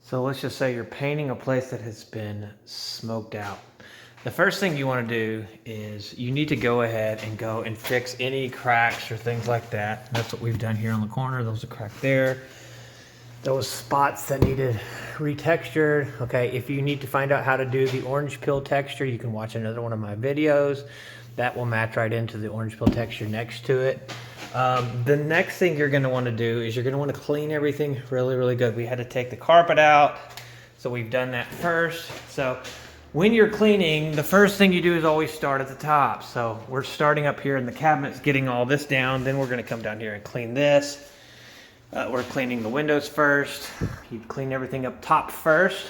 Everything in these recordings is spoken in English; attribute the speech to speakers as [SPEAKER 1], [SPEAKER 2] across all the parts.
[SPEAKER 1] So let's just say you're painting a place that has been smoked out. The first thing you want to do is you need to go ahead and go and fix any cracks or things like that. That's what we've done here on the corner. Those are cracked there. Those spots that needed retextured. Okay, if you need to find out how to do the orange peel texture, you can watch another one of my videos. That will match right into the orange peel texture next to it. The next thing you're gonna wanna do is you're gonna wanna clean everything really, really good. We had to take the carpet out, so we've done that first. So when you're cleaning, the first thing you do is always start at the top. So we're starting up here in the cabinets, getting all this down, then we're gonna come down here and clean this. We're cleaning the windows first. You clean everything up top first.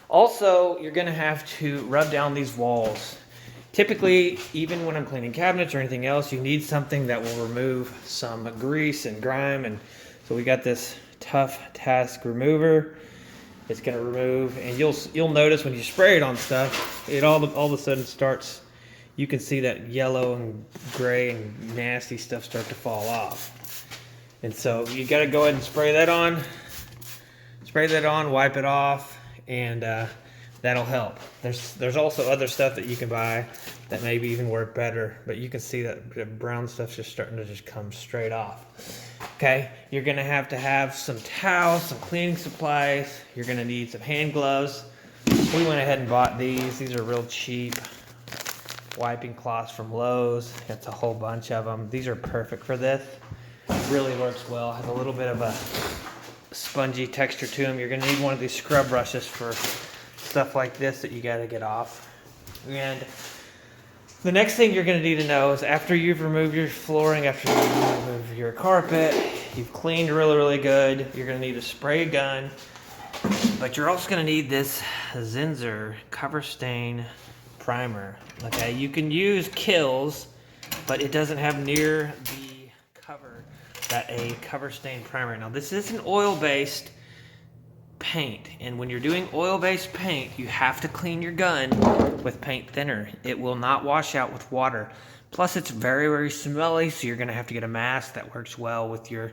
[SPEAKER 1] Also, you're gonna have to rub down these walls. Typically, even when I'm cleaning cabinets or anything else, you need something that will remove some grease and grime. And so we got this Tough Task remover. It's gonna remove, and you'll notice when you spray it on stuff, it all of a sudden starts, you can see that yellow and gray and nasty stuff start to fall off. And so you gotta go ahead and spray that on, wipe it off, and that'll help. There's also other stuff that you can buy that maybe even work better, but you can see that the brown stuff's just starting to just come straight off. Okay, you're gonna have to have some towels, some cleaning supplies. You're gonna need some hand gloves. We went ahead and bought these. These are real cheap wiping cloths from Lowe's. It's a whole bunch of them. These are perfect for this. It really works well. Has a little bit of a spongy texture to them. You're gonna need one of these scrub brushes for stuff like this that you gotta get off. And the next thing you're gonna need to know is after you've removed your flooring, after you've removed your carpet, you've cleaned really, really good, you're gonna need a spray gun, but you're also gonna need this Zinsser cover stain primer. Okay, you can use Kills, but it doesn't have near the cover that a cover stain primer. Now this is an oil-based paint, and when you're doing oil-based paint, you have to clean your gun with paint thinner. It will not wash out with water. Plus it's very, very smelly, so you're gonna have to get a mask that works well with your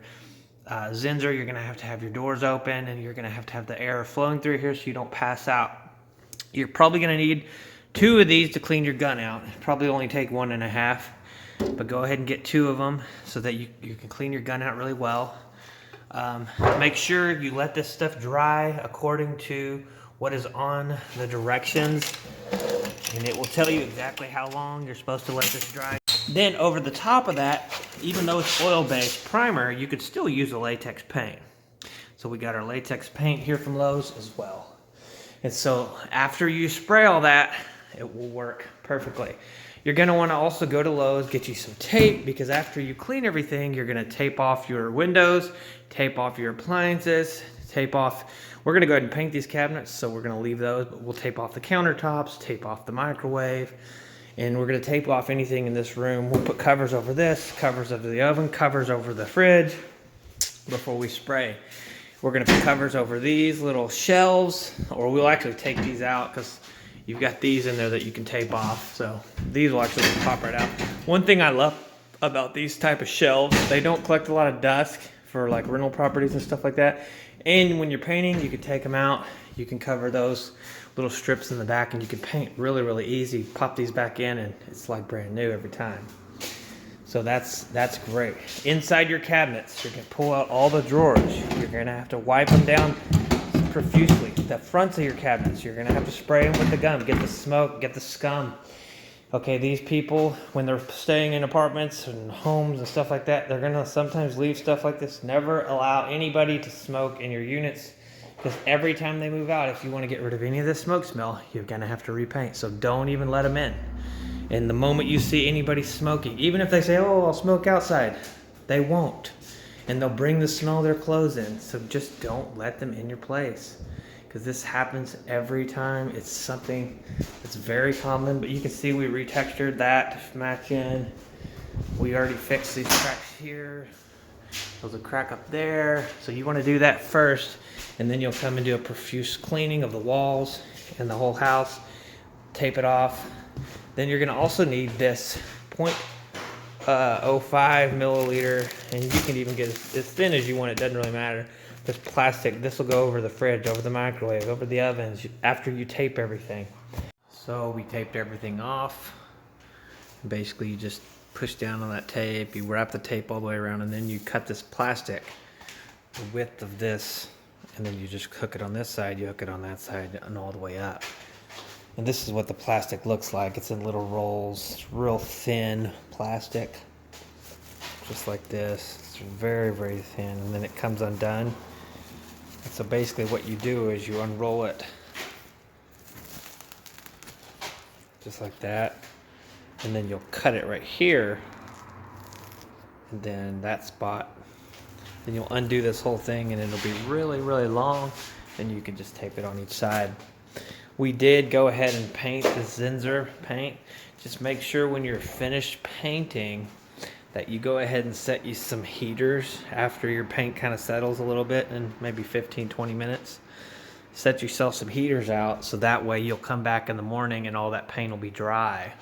[SPEAKER 1] Zinsser. You're gonna have your doors open, and you're gonna have the air flowing through here so you don't pass out. You're probably gonna need 2 of these to clean your gun out. Probably only take 1.5, but go ahead and get 2 of them so that you can clean your gun out really well. Make sure you let this stuff dry according to what is on the directions, and it will tell you exactly how long you're supposed to let this dry. Then over the top of that, even though it's oil-based primer, you could still use a latex paint. So we got our latex paint here from Lowe's as well. And so after you spray all that, it will work perfectly. You're gonna wanna also go to Lowe's, get you some tape, because after you clean everything, you're gonna tape off your windows, tape off your appliances, we're gonna go ahead and paint these cabinets, so we're gonna leave those, but we'll tape off the countertops, tape off the microwave, and we're gonna tape off anything in this room. We'll put covers over this, covers over the oven, covers over the fridge before we spray. We're gonna put covers over these little shelves, or we'll actually take these out because you've got these in there that you can tape off, so these will actually pop right out. One thing I love about these type of shelves, they don't collect a lot of dust for like rental properties and stuff like that. And when you're painting, you can take them out. You can cover those little strips in the back, and you can paint really, really easy. Pop these back in, and it's like brand new every time. So that's great. Inside your cabinets, you're gonna pull out all the drawers. You're gonna have to wipe them down profusely. The fronts of your cabinets, you're gonna have to spray them with the gum, get the smoke, get the scum. Okay, these people, when they're staying in apartments and homes and stuff like that, they're gonna sometimes leave stuff like this. Never allow anybody to smoke in your units, because every time they move out, if you wanna get rid of any of this smoke smell, you're gonna have to repaint. So don't even let them in. And the moment you see anybody smoking, even if they say, oh, I'll smoke outside, they won't. And they'll bring the smell of their clothes in. So just don't let them in your place, because this happens every time. It's something that's very common, but you can see we retextured that to match in. We already fixed these cracks here. There's a crack up there. So you want to do that first, and then you'll come and do a profuse cleaning of the walls and the whole house. Tape it off. Then you're gonna also need this 0.05 milliliter, and you can even get as thin as you want, it doesn't really matter. This plastic, this will go over the fridge, over the microwave, over the ovens, after you tape everything. So we taped everything off. Basically, you just push down on that tape, you wrap the tape all the way around, and then you cut this plastic the width of this, and then you just hook it on this side, you hook it on that side, and all the way up. And this is what the plastic looks like. It's in little rolls. It's real thin plastic, just like this. It's very, very thin, and then it comes undone. And so basically what you do is you unroll it just like that, and then you'll cut it right here, and then that spot. Then you'll undo this whole thing, and it'll be really, really long, and you can just tape it on each side. We did go ahead and paint the Zinsser paint. Just make sure when you're finished painting that you go ahead and set you some heaters after your paint kind of settles a little bit in maybe 15-20 minutes. Set yourself some heaters out so that way you'll come back in the morning and all that paint will be dry.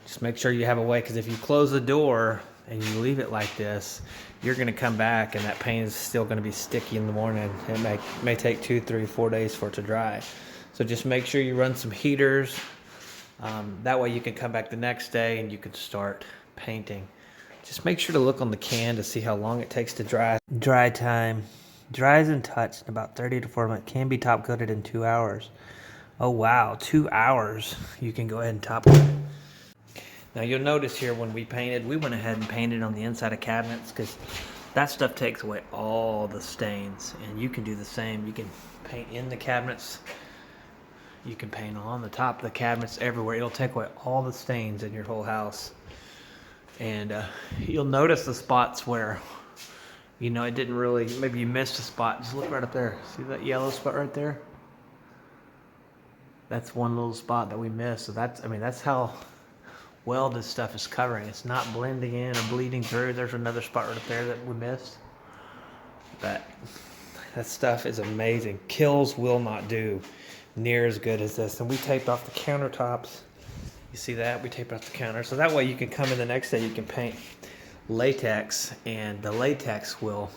[SPEAKER 1] Just make sure you have a way, because if you close the door and you leave it like this, you're going to come back and that paint is still going to be sticky in the morning. It may take 2, 3, 4 days for it to dry. So just make sure you run some heaters. That way you can come back the next day and you can start painting. Just make sure to look on the can to see how long it takes to dry. Dry time. Dries and touched in about 30 to 40 minutes. Can be top coated in 2 hours. Oh wow, 2 hours. You can go ahead and top coat it. Now you'll notice here when we painted, we went ahead and painted on the inside of cabinets because that stuff takes away all the stains. And you can do the same. You can paint in the cabinets. You can paint on the top of the cabinets, everywhere. It'll take away all the stains in your whole house. And you'll notice the spots where, you know, it didn't really, maybe you missed a spot. Just look right up there. See that yellow spot right there? That's one little spot that we missed. So that's, I mean, that's how well this stuff is covering. It's not blending in or bleeding through. There's another spot right up there that we missed. But that stuff is amazing. Kills will not do near as good as this. And we taped off the countertops. You see that? We taped off the counter. So that way you can come in the next day, you can paint latex, and the latex will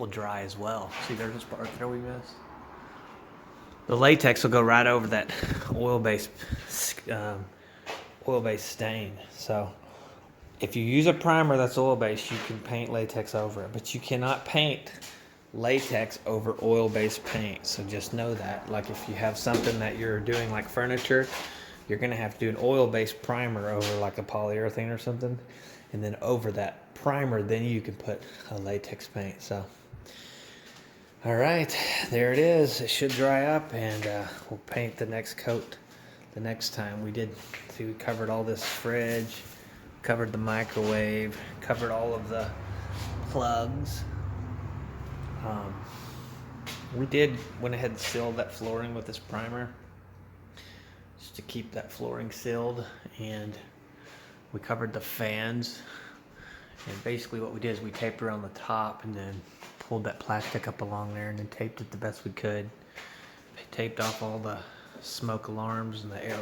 [SPEAKER 1] dry as well. See, there's a spot right there we missed. The latex will go right over that oil-based stain. So if you use a primer that's oil-based, you can paint latex over it, but you cannot paint latex over oil-based paint. So just know that. Like if you have something that you're doing like furniture, you're going to have to do an oil-based primer over like a polyurethane or something, and then over that primer then you can put a latex paint. So all right, there it is. It should dry up, and we'll paint the next coat the next time. We covered all this fridge, covered the microwave, covered all of the plugs. We went ahead and sealed that flooring with this primer just to keep that flooring sealed, and we covered the fans. And basically what we did is we taped around the top and then pulled that plastic up along there and then taped it the best we could. Taped off all the smoke alarms and the air,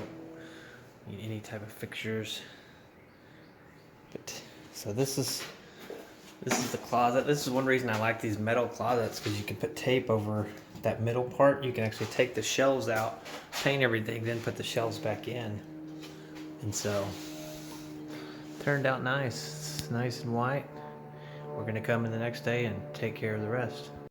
[SPEAKER 1] any type of fixtures. So this is the closet. This is one reason I like these metal closets, because you can put tape over that middle part. You can actually take the shelves out, paint everything, then put the shelves back in. And so turned out nice. It's nice and white. We're going to come in the next day and take care of the rest.